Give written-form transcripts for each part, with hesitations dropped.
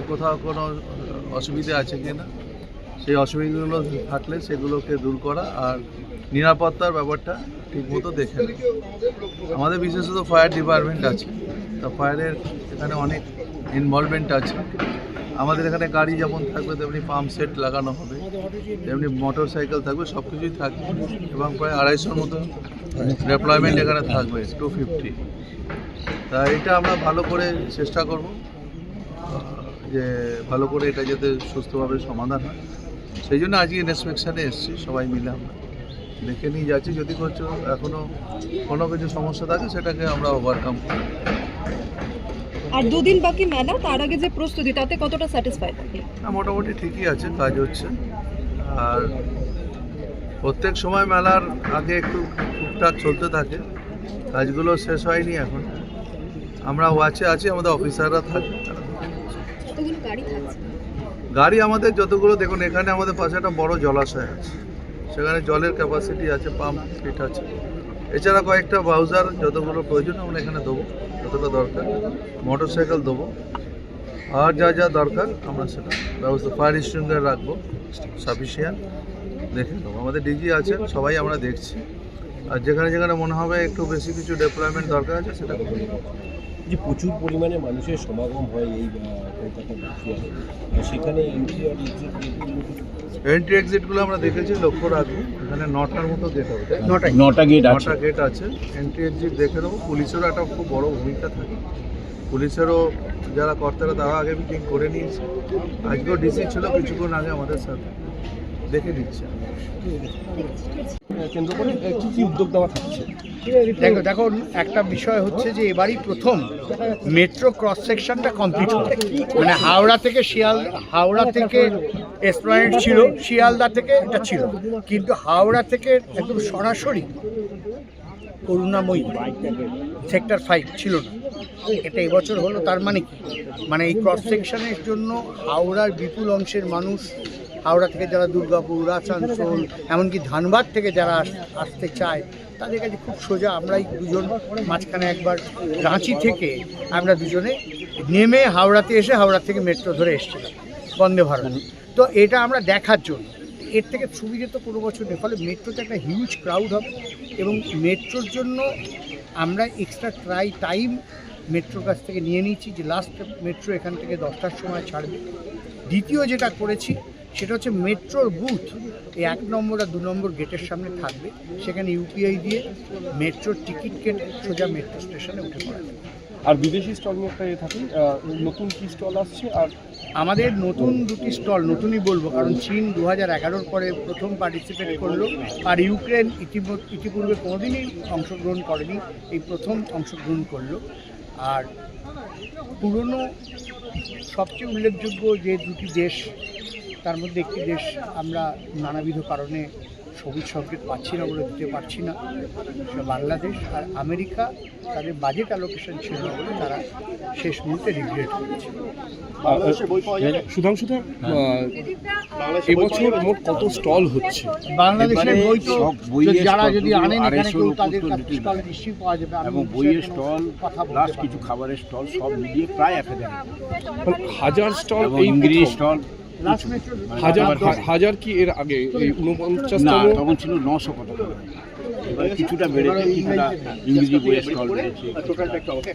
কোথাও কোনো অসুবিধা আছে কিনা, সেই অসুবিধাগুলো থাকলে সেগুলোকে দূর করা আর নিরাপত্তার ব্যাপারটা ঠিকমতো দেখে নেওয়া। আমাদের বিশেষত ফায়ার ডিপার্টমেন্ট আছে, তা ফায়ারের এখানে অনেক ইনভলভমেন্ট আছে। আমাদের এখানে গাড়ি যেমন থাকবে তেমনি পাম্প সেট লাগানো হবে, তেমনি মোটর সাইকেল থাকবে, সব কিছুই থাকবে এবং প্রায় 250-র মতো ডেপ্লয়মেন্ট এখানে থাকবে, 250। তা এটা আমরা ভালো করে চেষ্টা করব যে ভালো করে এটা যাতে সুস্থভাবে সমাধান হয়। সেই জন্য আজকে ইন্সপেকশানে এসেছি, সবাই মিলে আমরা দেখে নিয়ে যাচ্ছি। যদি এখনও কোনো কিছু সমস্যা থাকে সেটাকে আমরা ওভারকাম করি। আর 2 দিন বাকি মেলা, তার আগে যে প্রস্তুতি তাতে কতটা স্যাটিসফাইড থাকি? মোটামুটি ঠিকই আছে, কাজ হচ্ছে। আর প্রত্যেক সময় মেলার আগে একটু টুকটাক চলতে থাকে, কাজগুলো শেষ হয়নি এখন। আমরা ওয়াচে আছি, আমাদের অফিসাররা থাকে। গাড়ি আমাদের যতগুলো দেখুন, এখানে আমাদের পাশে একটা বড় জলাশয় আছে, সেখানে জলের ক্যাপাসিটি আছে, পাম্প সেট আছে। এছাড়া কয়েকটা বাউজার যতগুলো প্রয়োজন আমরা এখানে দেবো, যতটা দরকার। মোটর সাইকেল দেবো, আর যা যা দরকার আমরা সেটা ব্যবস্থা, ফায়ার স্টেশন রাখবো সাফিসিয়েন্ট, দেখে দেবো। আমাদের ডিজি আছে, সবাই আমরা দেখছি। আর যেখানে যেখানে মনে হবে একটু বেশি কিছু ডেভেলপমেন্ট দরকার আছে সেটা করবো। যে প্রচুর পরিমাণে মানুষের সমাগম হয় এই কলকাতা সেখানে এন্ট্রি এক্সিটগুলো আমরা দেখেছি, লক্ষ্য রাখবো। এখানে 9টার মতো গেট হবে, 9টা গেট আছে। এন্ট্রি এক্সিট দেখে দেবো। পুলিশেরও একটা খুব বড় ভূমিকা থাকে, পুলিশেরও যারা কর্তারা তারা আগে মিটিং করে নিয়েছে। আজকেও ডিসি ছিল কিছুক্ষণ আগে আমাদের সাথে, দেখে দিচ্ছে। কেন্দ্র করে কী কী উদ্যোগ নেওয়া থাকছে? দেখুন, একটা বিষয় হচ্ছে যে এবারই প্রথম মেট্রো ক্রস সেকশনটা কমপ্লিট হবে। মানে হাওড়া থেকে এসপ্ল্যানেড ছিল, শিয়ালদা থেকে এটা ছিল, কিন্তু হাওড়া থেকে একদম সরাসরি করুণাময়ী সেক্টর 5 ছিল না। এটা এবছর হলো। তার মানে কি, মানে এই ক্রস সেকশনের জন্য হাওড়ার বিপুল অংশের মানুষ, হাওড়া থেকে যারা দুর্গাপুর, আসানসোল, এমনকি ধানবাদ থেকে যারা আসতে চায় তাদের কাছে খুব সোজা। আমরাই দুজন মাঝখানে একবার রাঁচি থেকে আমরা দুজনে নেমে হাওড়াতে এসে হাওড়া থেকে মেট্রো ধরে এসেছিলাম বন্দে ভারত। তো এটা আমরা দেখার জন্য, এর থেকে সুবিধা তো কোনো বছর নেই। ফলে মেট্রোতে একটা হিউজ ক্রাউড হবে এবং মেট্রোর জন্য আমরা এক্সট্রা টাইম মেট্রোর কাছ থেকে নিয়ে নিয়েছি যে লাস্ট মেট্রো এখান থেকে 10টার সময় ছাড়বে। দ্বিতীয় যেটা করেছি সেটা হচ্ছে মেট্রোর বুথ এই 1 নম্বর আর 2 নম্বর গেটের সামনে থাকবে। সেখানে ইউপিআই দিয়ে মেট্রোর টিকিট কেটে সোজা মেট্রো স্টেশনে উঠে পড়া যাবে। আর বিদেশি স্টল নিয়ে একটা থাকে, নতুন কি স্টল আসছে? আর আমাদের নতুন 2টি স্টল, নতুনই বলবো কারণ চীন 2011-র পরে প্রথম পার্টিসিপেট করলো, আর ইউক্রেন ইতিপূর্বে কোনোদিনই অংশগ্রহণ করেনি, এই প্রথম অংশগ্রহণ করলো। আর পুরনো সবচেয়ে উল্লেখযোগ্য যে 2টি দেশ, তার মধ্যে একটি দেশ আমরা নানাবিধ কারণে সবুজ সংকেত পাচ্ছি না বলে দিতে পারছি না, সে বাংলাদেশ। আর আমেরিকা তাদের বাজেট অ্যালোকেশন ছিল বলে তারা শেষ মুহূর্তে রিগ্রেট করেছে। সুধাংশুদা, এবছর মোট কত স্টল হচ্ছে? বাংলাদেশের বই তো যারা যদি আনেন এখানে কেউ তাদের স্টল নিশ্চয়ই পাওয়া যাবে, এবং বইয়ের স্টল প্লাস কিছু খাবারের স্টল সব মিলিয়ে প্রায় 1000 স্টল, ইংরেজি স্টল হাজার কি এর আগে এই 49 না, তখন ছিল 900 কত টাকা। এবার কিছুটা বেড়েছে, কিছুটা ইংরেজি বইয়ের স্টল বেড়েছে,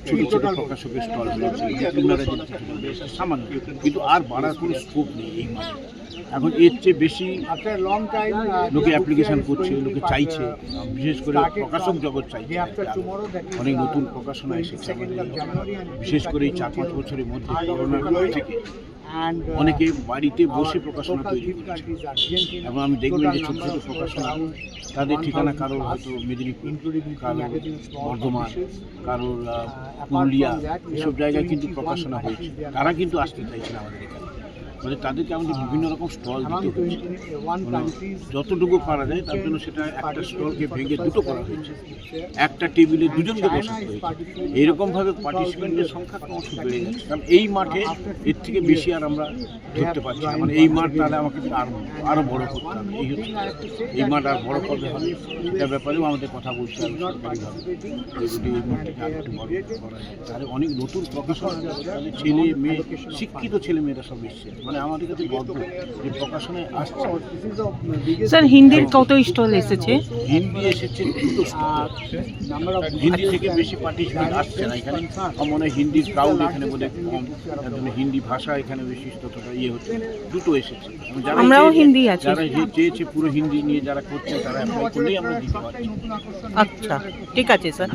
ছোটো ছোটো প্রকাশকের স্টল বেড়েছে, সামান্য, কিন্তু আর বাড়ার কোনো স্কোপ নেই এই মাসে। এখন এর চেয়ে বেশি লোকে অ্যাপ্লিকেশন করছে, লোকে চাইছে, বিশেষ করে প্রকাশক জগৎ চাইছে। অনেক নতুন প্রকাশনা এসেছে বিশেষ করে এই 4-5 বছরের মধ্যে করোনার থেকে অনেকে বাড়িতে বসে প্রকাশনা তৈরি করছে। এবং আমি দেখবেন যে ছোটো ছোটো প্রকাশনা, তাদের ঠিকানা কারোর হয়তো মেদিনীপুর, কারোর বর্ধমান, কারোর পুরুলিয়া, এসব জায়গায় কিন্তু প্রকাশনা হয়েছে। তারা কিন্তু আসতে চাইছে না আমাদের এখানে, মানে তাদেরকে আমাদের বিভিন্ন রকম স্টল দিতে হয়েছে, মানে যতটুকু পারা যায় তার জন্য সেটা একটা স্টলকে ভেঙে দুটো করা হয়েছে, একটা টেবিলে দুজনকে বসাতে হয়েছে। এইরকমভাবে পার্টিসিপেন্টের সংখ্যা ক্রমশ বেড়ে যাচ্ছে, কারণ এই মাঠে এর থেকে বেশি আর আমরা ধরতে পারছি না। মানে এই মাঠ তাহলে আমাকে আরও বড় করতে হবে, এই হচ্ছে এই মাঠ আর বড় করতে হবে, এটার ব্যাপারেও আমাদের কথা বলতে হবে সরকারিভাবে, যদি এই মাঠটাকে আর একটু বড় করা যায়। তাহলে অনেক নতুন প্রকাশন, তাহলে ছেলে মেয়ে, শিক্ষিত ছেলে মেয়েরা সব এসছে, মানে আমাদের কাছে গর্ব যে প্রকাশনায় আসছে। স্যার হিন্দির কত স্টল এসেছে? হিন্দি এসেছে দুটো স্টল, হিন্দি থেকে বেশি পার্টিসিপেন্ট আসছে না এখানে, আমার মনে হয় হিন্দির ক্রাউড এখানে বোধ হয় কম, তার জন্য হিন্দি ভাষা এখানে বেশি ততটা ইয়ে হচ্ছে, দুটো এসেছে। যারা আমরাও চেয়েছে- হিন্দি আছি। যারা চেয়েছে পুরো হিন্দি নিয়ে যারা করছে তারা অ্যাপ্লাই করলেই আমরা দিতে পারছি। আচ্ছা, ঠিক আছে স্যার।